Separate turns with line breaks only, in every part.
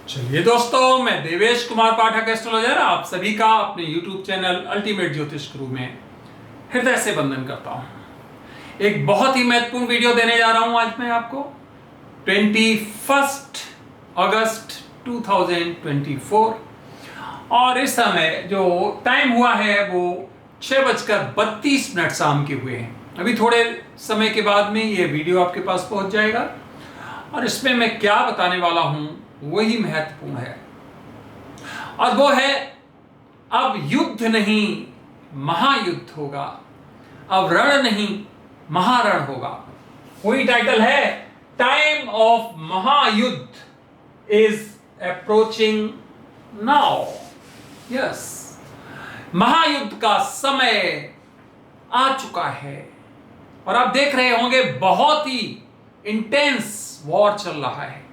चलिए दोस्तों, मैं देवेश कुमार पाठक एस्ट्रोलॉजर आप सभी का अपने YouTube चैनल अल्टीमेट ज्योतिष गुरु में हृदय से वंदन करता हूं। एक बहुत ही महत्वपूर्ण वीडियो देने जा रहा हूं आज मैं आपको 21 अगस्त 2024 और इस समय जो टाइम हुआ है वो 6:32 शाम के हुए हैं। अभी थोड़े समय के बाद में ये वीडियो आपके पास पहुंच जाएगा और इसमें मैं क्या बताने वाला हूं वही महत्वपूर्ण है और वो है अब युद्ध नहीं महायुद्ध होगा, अब रण नहीं महारण होगा। वही टाइटल है, टाइम ऑफ महायुद्ध इज अप्रोचिंग नाउ। यस, महायुद्ध का समय आ चुका है और आप देख रहे होंगे बहुत ही इंटेंस वॉर चल रहा है।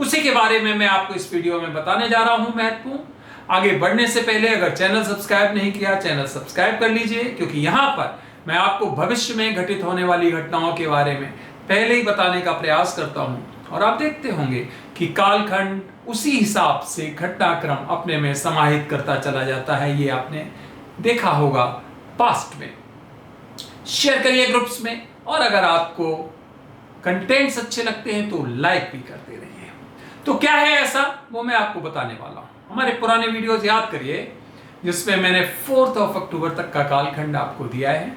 उसी के बारे में मैं आपको इस वीडियो में बताने जा रहा हूं महत्वपूर्ण। आगे बढ़ने से पहले अगर चैनल सब्सक्राइब नहीं किया, चैनल सब्सक्राइब कर लीजिए, क्योंकि यहां पर मैं आपको भविष्य में घटित होने वाली घटनाओं के बारे में पहले ही बताने का प्रयास करता हूं और आप देखते होंगे कि कालखंड उसी हिसाब से घटनाक्रम अपने में समाहित करता चला जाता है। ये आपने देखा होगा पास्ट में। शेयर करिए ग्रुप्स में और अगर आपको कंटेंट्स अच्छे लगते हैं तो लाइक भी करते रहिए। तो क्या है ऐसा, वो मैं आपको बताने वाला हूं। हमारे पुराने वीडियोस याद करिए जिसमें मैंने 4 अक्टूबर तक का कालखंड आपको दिया है,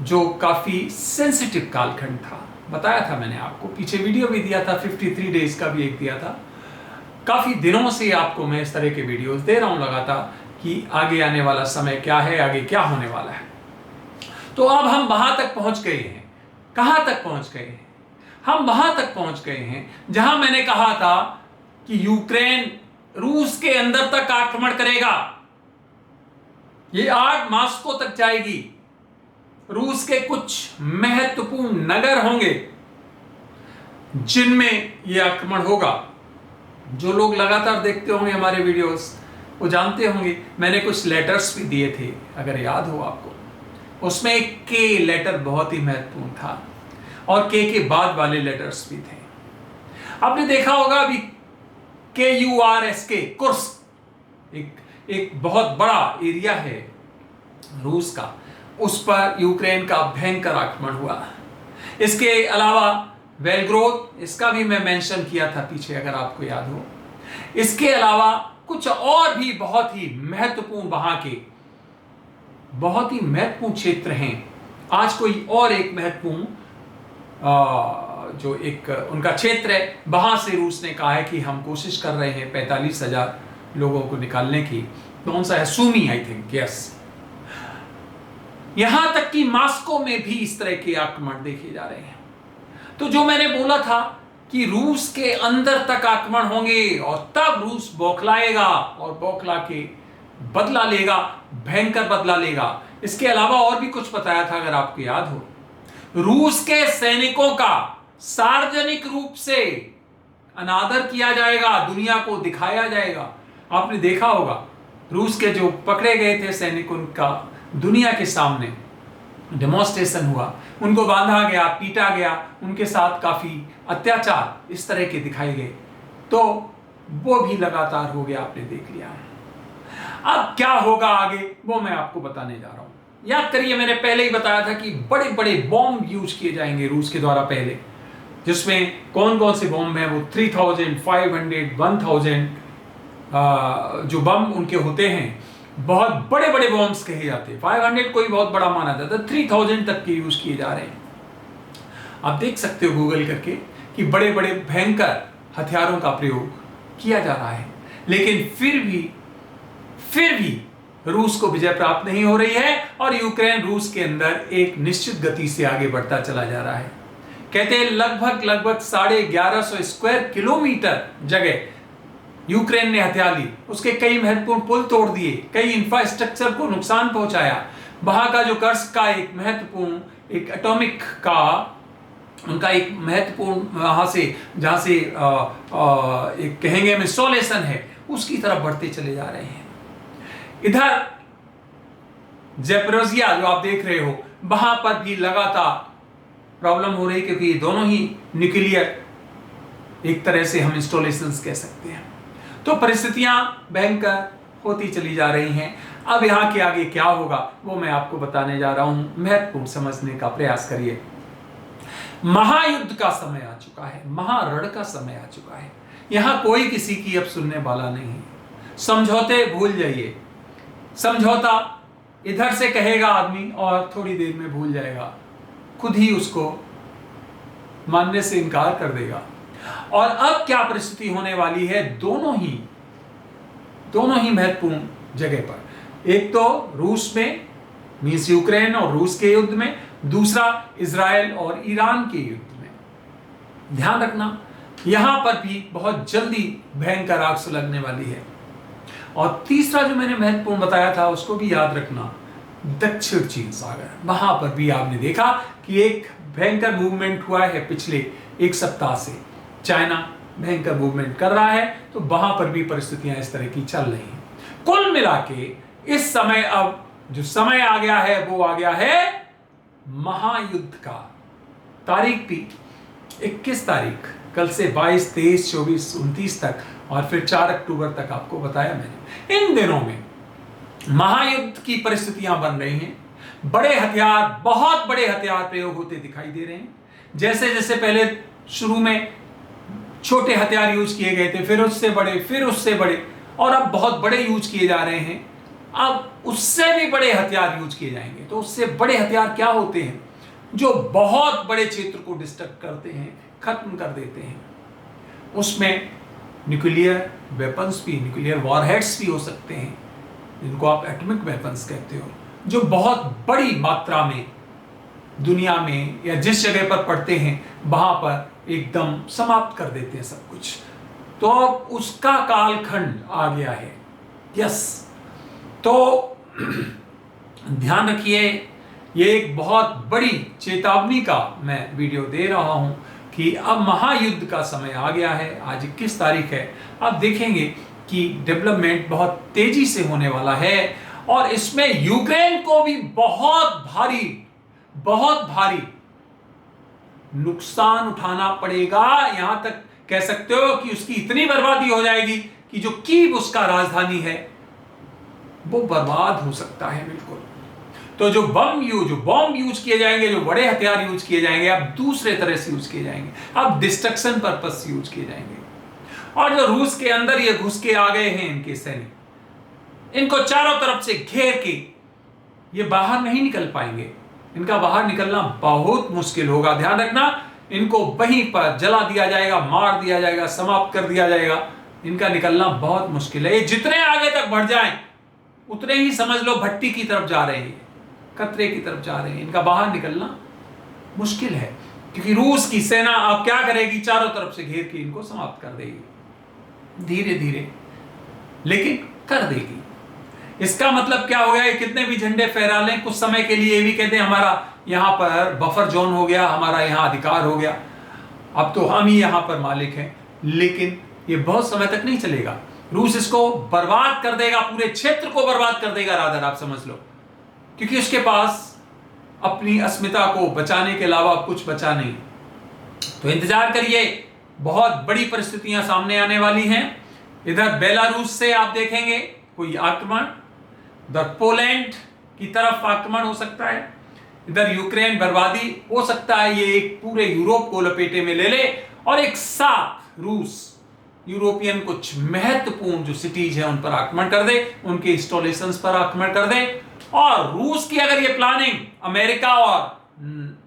जो काफी सेंसिटिव कालखंड था। बताया था मैंने आपको, पीछे वीडियो भी दिया था, 53 डेज का भी एक दिया था। काफी दिनों से आपको मैं इस तरह के वीडियोस दे रहा हूं लगातार कि आगे आने वाला समय क्या है, आगे क्या होने वाला है। तो अब हम वहां तक पहुंच गए हैं। कहां तक पहुंच गए हैं? हम वहां तक पहुंच गए हैं जहां मैंने कहा था कि यूक्रेन रूस के अंदर तक आक्रमण करेगा। ये आग मॉस्को तक जाएगी। रूस के कुछ महत्वपूर्ण नगर होंगे जिनमें यह आक्रमण होगा। जो लोग लगातार देखते होंगे हमारे वीडियोस वो जानते होंगे, मैंने कुछ लेटर्स भी दिए थे अगर याद हो आपको। उसमें एक के लेटर बहुत ही महत्वपूर्ण था और के बाद वाले लेटर्स भी थे। आपने देखा होगा अभी KURSK कुर्स्क एक बहुत बड़ा एरिया है रूस का, उस पर यूक्रेन का भयंकर आक्रमण हुआ। इसके अलावा बेलग्रोद, इसका भी मैं मेंशन किया था पीछे अगर आपको याद हो। इसके अलावा कुछ और भी बहुत ही महत्वपूर्ण वहां के बहुत ही महत्वपूर्ण क्षेत्र हैं। आज कोई और एक महत्वपूर्ण जो एक उनका क्षेत्र है, वहां से रूस ने कहा है कि हम कोशिश कर रहे हैं 45,000 लोगों को निकालने की। कौन सा है? सूमी, आई थिंक। यस, यहां तक कि मॉस्को में भी इस तरह के आक्रमण देखे जा रहे हैं। तो जो मैंने बोला था कि रूस के अंदर तक आक्रमण होंगे और तब रूस बौखलाएगा और बौखला के बदला लेगा, भयंकर बदला लेगा। इसके अलावा और भी कुछ बताया था अगर आपको याद हो। रूस के सैनिकों का सार्वजनिक रूप से अनादर किया जाएगा, दुनिया को दिखाया जाएगा। आपने देखा होगा रूस के जो पकड़े गए थे सैनिक, उनका दुनिया के सामने डेमोन्स्ट्रेशन हुआ, उनको बांधा गया, पीटा गया, उनके साथ काफी अत्याचार इस तरह के दिखाए गए। तो वो भी लगातार हो गया, आपने देख लिया। अब क्या होगा आगे वो मैं आपको बताने जा रहा हूं। याद करिए मैंने पहले ही बताया था कि बड़े बड़े बॉम्ब यूज किए जाएंगे रूस के द्वारा पहले, जिसमें कौन कौन से बॉम्ब हैं वो 3000, 500, 1000 जो बम उनके होते हैं, बहुत बड़े बड़े बॉम्ब्स कहे जाते हैं। 500 कोई बहुत बड़ा माना जाता है, 3000 तक के यूज किए जा रहे हैं। आप देख सकते हो गूगल करके कि बड़े बड़े भयंकर हथियारों का प्रयोग किया जा रहा है, लेकिन फिर भी रूस को विजय प्राप्त नहीं हो रही है और यूक्रेन रूस के अंदर एक निश्चित गति से आगे बढ़ता चला जा रहा है। कहते हैं लगभग 1150 स्क्वायर किलोमीटर जगह यूक्रेन ने हथिया ली। उसके कई महत्वपूर्ण पुल तोड़ दिए, कई इंफ्रास्ट्रक्चर को नुकसान पहुंचाया। वहां का जो कर्स्क का एक महत्वपूर्ण एक एटॉमिक का उनका एक महत्वपूर्ण वहां से जहां से एक कहेंगे इंस्टॉलेशन है, उसकी तरफ बढ़ते चले जा रहे हैं। इधर ज़ैपोरिज़िया जो आप देख रहे हो, वहां पर भी लगातार प्रॉब्लम हो रही, क्योंकि ये दोनों ही न्यूक्लियर एक तरह से हम इंस्टॉलेशंस कह सकते हैं। तो परिस्थितियां भयंकर होती चली जा रही हैं। अब यहाँ के आगे क्या होगा वो मैं आपको बताने जा रहा हूं, महत्वपूर्ण समझने का प्रयास करिए। महायुद्ध का समय आ चुका है, महारण का समय आ चुका है। यहां कोई किसी की अब सुनने वाला नहीं है। समझौते भूल जाइए। समझौता इधर से कहेगा आदमी और थोड़ी देर में भूल जाएगा, खुद ही उसको मानने से इनकार कर देगा। और अब क्या परिस्थिति होने वाली है, दोनों ही महत्वपूर्ण जगह पर। एक तो रूस में, मींस यूक्रेन और रूस के युद्ध में, दूसरा इजराइल और ईरान के युद्ध में। ध्यान रखना, यहां पर भी बहुत जल्दी भयंकर आग सुलगने वाली है। और तीसरा जो मैंने महत्वपूर्ण बताया था उसको भी याद रखना, दक्षिण चीन सागर। वहां पर भी आपने देखा कि एक भयंकर मूवमेंट हुआ है पिछले एक सप्ताह से। चाइना भयंकर मूवमेंट कर रहा है, तो वहां पर भी परिस्थितियां इस तरह की चल रही हैं। कुल मिला के इस समय अब जो समय आ गया है वो आ गया है महायुद्ध का। तारीख भी 21 तारीख, कल से 22, 23, 24, 29 तक और फिर 4 अक्टूबर तक आपको बताया मैंने। इन दिनों में महायुद्ध की परिस्थितियां बन रही हैं। बड़े हथियार, बहुत बड़े हथियार प्रयोग होते दिखाई दे रहे हैं। जैसे जैसे पहले शुरू में छोटे हथियार यूज किए गए थे, फिर उससे बड़े, फिर उससे बड़े, और अब बहुत बड़े यूज किए जा रहे हैं। अब उससे भी बड़े हथियार यूज किए जाएंगे। तो उससे बड़े हथियार क्या होते हैं? जो बहुत बड़े क्षेत्र को डिस्ट्रक्ट करते हैं, खत्म कर देते हैं। उसमें न्यूक्लियर वेपन्स भी, न्यूक्लियर वॉरहेड्स भी हो सकते हैं, जिनको आप एटॉमिक वेपन्स कहते हो, जो बहुत बड़ी मात्रा में दुनिया में या जिस जगह पर पड़ते हैं वहां पर एकदम समाप्त कर देते हैं सब कुछ। तो उसका कालखंड आ गया है। यस, तो ध्यान रखिए, ये एक बहुत बड़ी चेतावनी का मैं वीडियो दे रहा हूं कि अब महायुद्ध का समय आ गया है। आज 21 तारीख है। आप देखेंगे कि डेवलपमेंट बहुत तेजी से होने वाला है और इसमें यूक्रेन को भी बहुत भारी नुकसान उठाना पड़ेगा। यहां तक कह सकते हो कि उसकी इतनी बर्बादी हो जाएगी कि जो कीव उसका राजधानी है वो बर्बाद हो सकता है बिल्कुल। तो जो बॉम्ब यूज किए जाएंगे, जो बड़े हथियार यूज किए जाएंगे, अब दूसरे तरह से यूज किए जाएंगे, अब डिस्ट्रक्शन पर्पज से यूज किए जाएंगे। और जो रूस के अंदर ये घुस के आ गए हैं इनके सैनिक, इनको चारों तरफ से घेर के ये बाहर नहीं निकल पाएंगे। इनका बाहर निकलना बहुत मुश्किल होगा। ध्यान रखना, इनको वहीं पर जला दिया जाएगा, मार दिया जाएगा, समाप्त कर दिया जाएगा। इनका निकलना बहुत मुश्किल है। ये जितने आगे तक बढ़ जाएं उतने ही समझ लो भट्टी की तरफ जा रहे हैं, खतरे की तरफ जा रहे हैं। इनका बाहर निकलना मुश्किल है क्योंकि रूस की सेना अब क्या करेगी, चारों तरफ से घेर के इनको समाप्त कर देगी, धीरे धीरे लेकिन कर देगी। इसका मतलब क्या हो गया, ये कितने भी झंडे फहरा लें, कुछ समय के लिए ये भी कहते हैं हमारा यहां पर बफर जोन हो गया, हमारा यहां अधिकार हो गया, अब तो हम ही यहां पर मालिक हैं। लेकिन ये बहुत समय तक नहीं चलेगा। रूस इसको बर्बाद कर देगा, पूरे क्षेत्र को बर्बाद कर देगा, रादर आप समझ लो, क्योंकि उसके पास अपनी अस्मिता को बचाने के अलावा कुछ बचा नहीं। तो इंतजार करिए, बहुत बड़ी परिस्थितियां सामने आने वाली हैं। इधर बेलारूस से आप देखेंगे कोई आक्रमण, इधर पोलैंड की तरफ आक्रमण हो सकता है, इधर यूक्रेन बर्बादी हो सकता है, ये एक पूरे यूरोप को लपेटे में ले ले और एक साथ रूस यूरोपियन कुछ महत्वपूर्ण जो सिटीज हैं उन पर आक्रमण कर दे, उनके इंस्टॉलेशंस पर आक्रमण कर दे। और रूस की अगर ये प्लानिंग अमेरिका और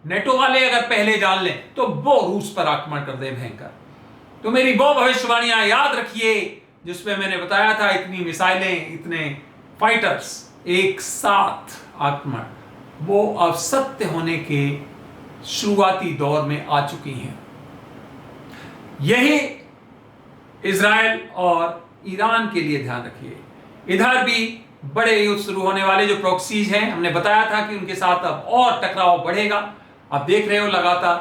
नेटो वाले अगर पहले जान लें तो वो रूस पर आक्रमण कर दे भयंकर। तो मेरी वो भविष्यवाणियां याद रखिए जिसमें मैंने बताया था, इतनी मिसाइलें, इतने फाइटर्स एक साथ आक्रमण, वो अब सत्य होने के शुरुआती दौर में आ चुकी हैं। यही इजराइल और ईरान के लिए ध्यान रखिए। इधर भी बड़े युद्ध शुरू होने वाले, जो प्रॉक्सीज हैं, हमने बताया था कि उनके साथ अब और टकराव बढ़ेगा। आप देख रहे हो लगातार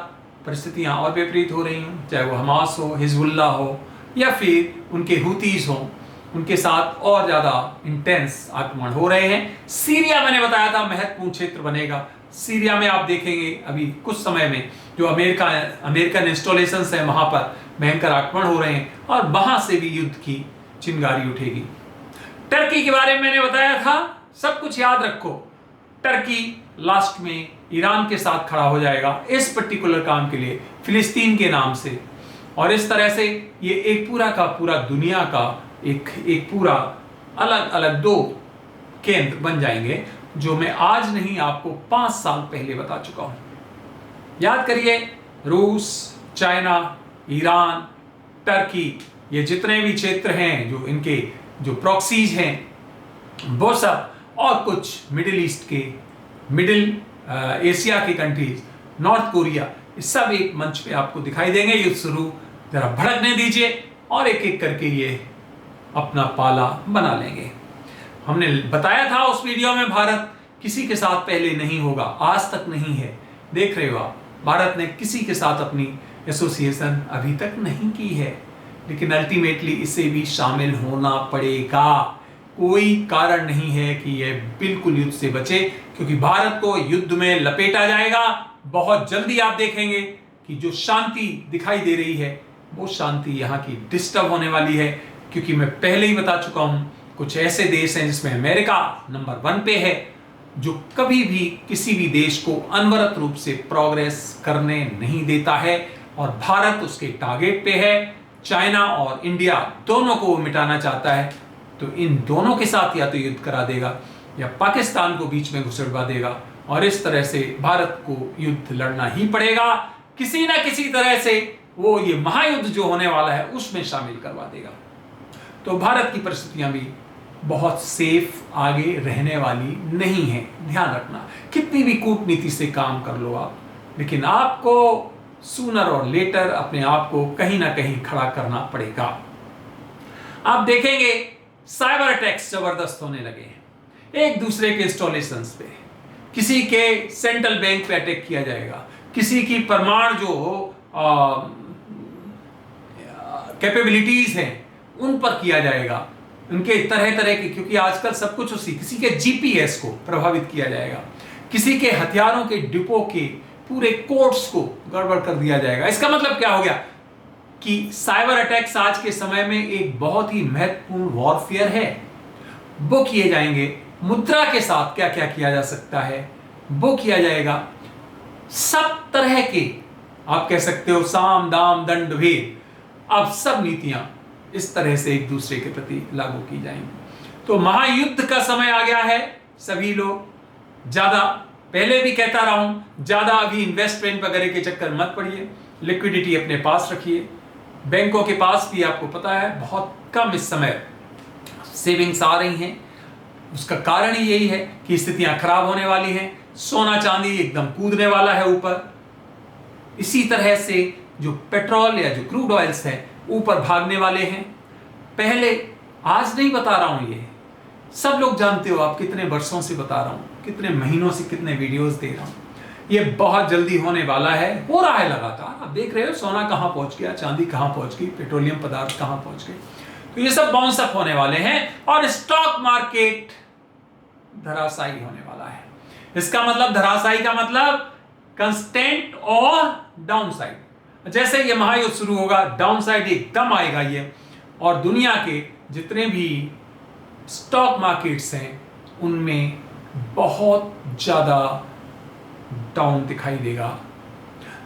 परिस्थितियां और विपरीत हो रही हैं, चाहे वो हमास हो, हिजबुल्ला हो या फिर उनके हुतीज हो, उनके साथ और ज्यादा इंटेंस आक्रमण हो रहे हैं। सीरिया मैंने बताया था महत्वपूर्ण क्षेत्र बनेगा। सीरिया में आप देखेंगे अभी कुछ समय में जो अमेरिकन इंस्टॉलेशंस हैं वहां पर भयंकर आक्रमण हो रहे हैं और वहां से भी युद्ध की चिंगारी उठेगी। टर्की के बारे में मैंने बताया था, सब कुछ याद रखो। टर्की लास्ट में ईरान के साथ खड़ा हो जाएगा इस पर्टिकुलर काम के लिए, फिलिस्तीन के नाम से। और इस तरह से ये एक पूरा का पूरा दुनिया का एक पूरा अलग अलग दो केंद्र बन जाएंगे, जो मैं आज नहीं आपको 5 साल पहले बता चुका हूं। याद करिए, रूस, चाइना, ईरान, टर्की, ये जितने भी क्षेत्र हैं जो इनके जो प्रॉक्सीज हैं वो सब, और कुछ मिडिल ईस्ट के, मिडिल एशिया के कंट्रीज, नॉर्थ कोरिया, ये सब एक मंच पे आपको दिखाई देंगे। युद्ध शुरू जरा भड़कने दीजिए और एक एक करके ये अपना पाला बना लेंगे। हमने बताया था उस वीडियो में, भारत किसी के साथ पहले नहीं होगा, आज तक नहीं है। देख रहे हो आप, भारत ने किसी के साथ अपनी एसोसिएशन अभी तक नहीं की है, लेकिन अल्टीमेटली इसे भी शामिल होना पड़ेगा। कोई कारण नहीं है कि यह बिल्कुल युद्ध से बचे, क्योंकि भारत को युद्ध में लपेटा जाएगा। बहुत जल्दी आप देखेंगे कि जो शांति दिखाई दे रही है वो शांति यहाँ की डिस्टर्ब होने वाली है, क्योंकि मैं पहले ही बता चुका हूं, कुछ ऐसे देश हैं जिसमें अमेरिका नंबर 1 पे है, जो कभी भी किसी भी देश को अनवरत रूप से प्रोग्रेस करने नहीं देता है, और भारत उसके टारगेट पे है। चाइना और इंडिया दोनों को वो मिटाना चाहता है, तो इन दोनों के साथ या तो युद्ध करा देगा या पाकिस्तान को बीच में घुसड़वा देगा, और इस तरह से भारत को युद्ध लड़ना ही पड़ेगा। किसी ना किसी तरह से वो ये महायुद्ध जो होने वाला है उसमें शामिल करवा देगा। तो भारत की परिस्थितियां भी बहुत सेफ आगे रहने वाली नहीं है, ध्यान रखना। कितनी भी कूटनीति से काम कर लो आप, लेकिन आपको सूनर और लेटर अपने आप को कहीं ना कहीं खड़ा करना पड़ेगा। आप देखेंगे साइबर अटैक्स जबरदस्त होने लगे हैं एक दूसरे के इंस्टॉलेशंस पे। किसी के सेंट्रल बैंक पे अटैक किया जाएगा, किसी की परमाणु जो कैपेबिलिटीज हैं उन पर किया जाएगा, उनके तरह तरह के, क्योंकि आजकल सब कुछ उसी, किसी के जीपीएस को प्रभावित किया जाएगा, किसी के हथियारों के डिपो के पूरे कोड्स को गड़बड़ कर दिया जाएगा। इसका मतलब क्या हो गया कि साइबर अटैक्स आज के समय में एक बहुत ही महत्वपूर्ण वॉरफेयर है। वो किए जाएंगे। मुद्रा के साथ क्या क्या किया जा सकता है वो किया जाएगा। सब तरह के, आप कह सकते हो साम दाम दंड भेद, अब सब नीतियां इस तरह से एक दूसरे के प्रति लागू की जाएंगी। तो महायुद्ध का समय आ गया है। सभी लोग ज्यादा, पहले भी कहता रहा हूं, ज्यादा अभी इन्वेस्टमेंट वगैरह के चक्कर मत पड़िए। लिक्विडिटी अपने पास रखिए। बैंकों के पास भी आपको पता है बहुत कम इस समय सेविंग्स आ रही हैं। उसका कारण ही यही है कि स्थितियां खराब होने वाली हैं। सोना चांदी एकदम कूदने वाला है ऊपर। इसी तरह से जो पेट्रोल या जो क्रूड ऑयल्स है ऊपर भागने वाले हैं। पहले, आज नहीं बता रहा हूं, ये सब लोग जानते हो, आप कितने वर्षों से बता रहा हूं, कितने महीनों से कितने वीडियोस दे रहा हूं। ये बहुत जल्दी होने वाला है, हो रहा है लगातार। आप देख रहे हो सोना कहां पहुंच गया, चांदी कहां पहुंच गई, पेट्रोलियम पदार्थ कहां पहुंच गए। तो ये सब बाउंस अप होने वाले हैं और स्टॉक मार्केट धराशायी होने वाला है। इसका मतलब, धराशायी का मतलब कंस्टेंट और डाउनसाइड। जैसे ये महायुद्ध शुरू होगा, डाउनसाइड एकदम आएगा ये, और दुनिया के जितने भी स्टॉक मार्केट्स हैं उनमें बहुत ज्यादा डाउन दिखाई देगा।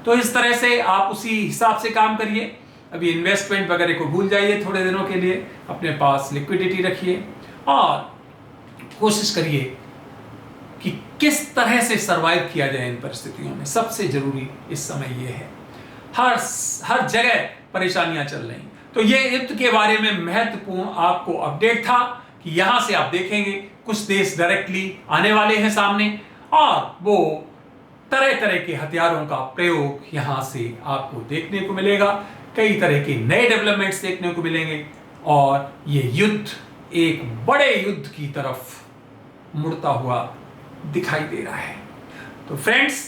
तो इस तरह से आप उसी हिसाब से काम करिए। अभी इन्वेस्टमेंट वगैरह को भूल जाइए थोड़े दिनों के लिए, अपने पास लिक्विडिटी रखिए और कोशिश करिए कि किस तरह से सरवाइव किया जाए इन परिस्थितियों में। सबसे जरूरी इस समय ये है। हर जगह परेशानियां चल रही। तो ये युद्ध के बारे में महत्वपूर्ण आपको अपडेट था कि यहां से आप देखेंगे कुछ देश डायरेक्टली आने वाले हैं सामने, और वो तरह तरह के हथियारों का प्रयोग यहां से आपको देखने को मिलेगा। कई तरह के नए डेवलपमेंट्स देखने को मिलेंगे और ये युद्ध एक बड़े युद्ध की तरफ मुड़ता हुआ दिखाई दे रहा है। तो फ्रेंड्स,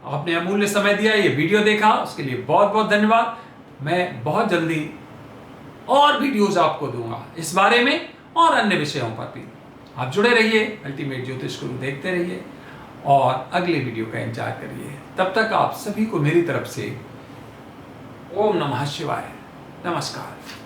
आपने अमूल्य समय दिया, ये वीडियो देखा, उसके लिए बहुत बहुत धन्यवाद। मैं बहुत जल्दी और वीडियोस आपको दूंगा इस बारे में और अन्य विषयों पर भी। आप जुड़े रहिए, अल्टीमेट ज्योतिष गुरु देखते रहिए और अगले वीडियो का इंतजार करिए। तब तक आप सभी को मेरी तरफ से ओम नमः शिवाय। नमस्कार।